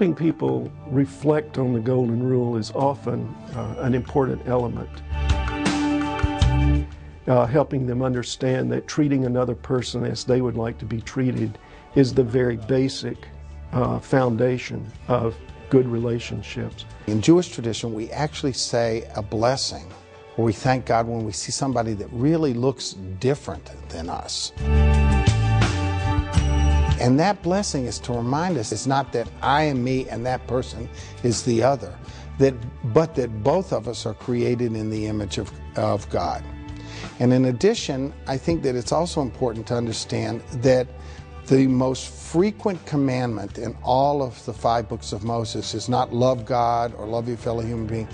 helping people reflect on the Golden Rule is often an important element. Helping them understand that treating another person as they would like to be treated is the very basic foundation of good relationships. In Jewish tradition, we actually say a blessing, where we thank God when we see somebody that really looks different than us. And that blessing is to remind us it's not that I am me and that person is the other, but that both of us are created in the image of God. And in addition, I think that it's also important to understand that the most frequent commandment in all of the 5 books of Moses is not love God or love your fellow human being,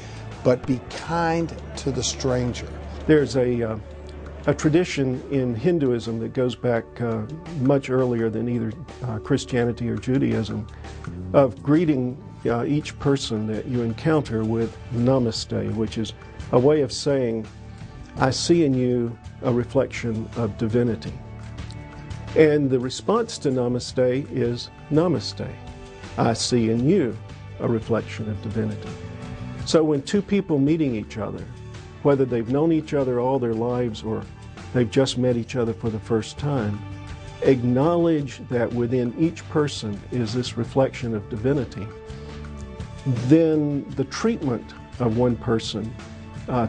but be kind to the stranger. There's a tradition in Hinduism that goes back much earlier than either Christianity or Judaism of greeting each person that you encounter with namaste, which is a way of saying, I see in you a reflection of divinity. And the response to namaste is namaste. I see in you a reflection of divinity. So when two people meeting each other, whether they've known each other all their lives or they've just met each other for the first time, acknowledge that within each person is this reflection of divinity, then the treatment of one person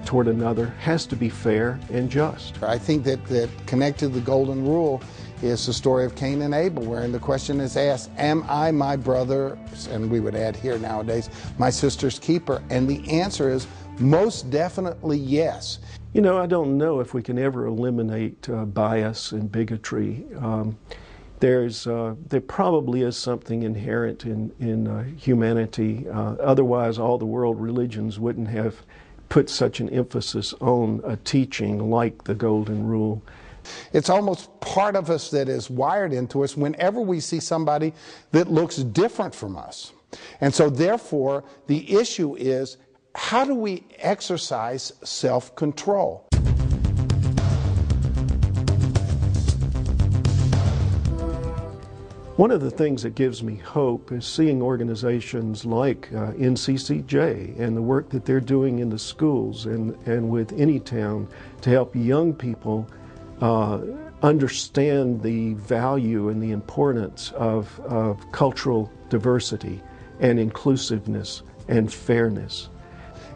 toward another has to be fair and just. I think that connected to the Golden Rule is the story of Cain and Abel, wherein the question is asked, am I my brother's, and we would add here nowadays, my sister's keeper? And the answer is most definitely yes. You know, I don't know if we can ever eliminate bias and bigotry. There probably is something inherent in humanity. Otherwise, all the world religions wouldn't have put such an emphasis on a teaching like the Golden Rule. It's almost part of us that is wired into us whenever we see somebody that looks different from us. And so therefore, the issue is, how do we exercise self-control? One of the things that gives me hope is seeing organizations like NCCJ and the work that they're doing in the schools and with Anytown to help young people understand the value and the importance of cultural diversity and inclusiveness and fairness.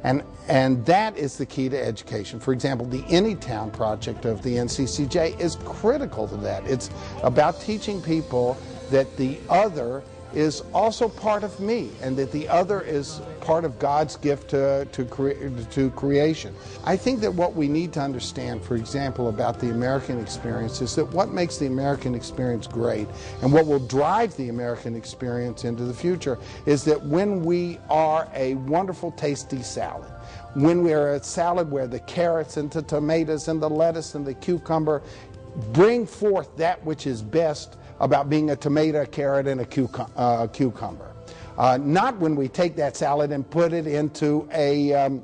And that is the key to education. For example, the Anytown project of the NCCJ is critical to that. It's about teaching people that the other is also part of me, and that the other is part of God's gift to creation. I think that what we need to understand, for example, about the American experience is that what makes the American experience great and what will drive the American experience into the future is that when we are a wonderful, tasty salad, when we are a salad where the carrots and the tomatoes and the lettuce and the cucumber bring forth that which is best about being a tomato, a carrot, and a cucumber. Not when we take that salad and put it into a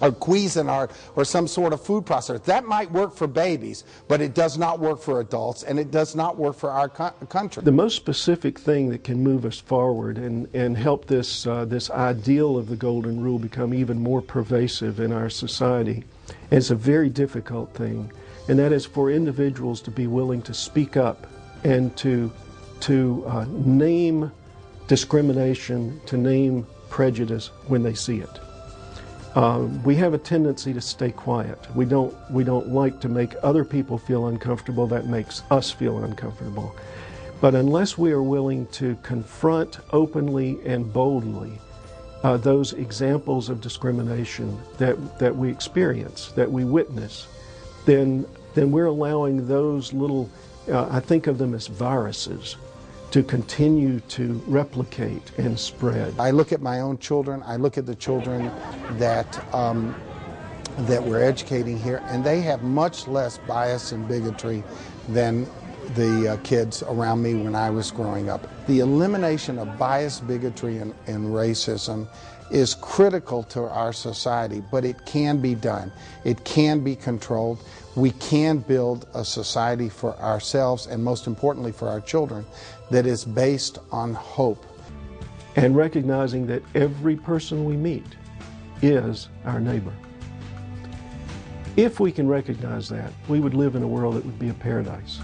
Cuisinart or some sort of food processor. That might work for babies, but it does not work for adults, and it does not work for our country. The most specific thing that can move us forward and help this ideal of the Golden Rule become even more pervasive in our society is a very difficult thing, and that is for individuals to be willing to speak up and to name discrimination, to name prejudice when they see it. We have a tendency to stay quiet. We don't like to make other people feel uncomfortable. That makes us feel uncomfortable. But unless we are willing to confront openly and boldly those examples of discrimination that we experience, that we witness, then we're allowing those little, I think of them as viruses, to continue to replicate and spread. I look at my own children, I look at the children that we're educating here, and they have much less bias and bigotry than the kids around me when I was growing up. The elimination of bias, bigotry, and racism is critical to our society, but it can be done. It can be controlled. We can build a society for ourselves and, most importantly, for our children that is based on hope. and recognizing that every person we meet is our neighbor. If we can recognize that, we would live in a world that would be a paradise.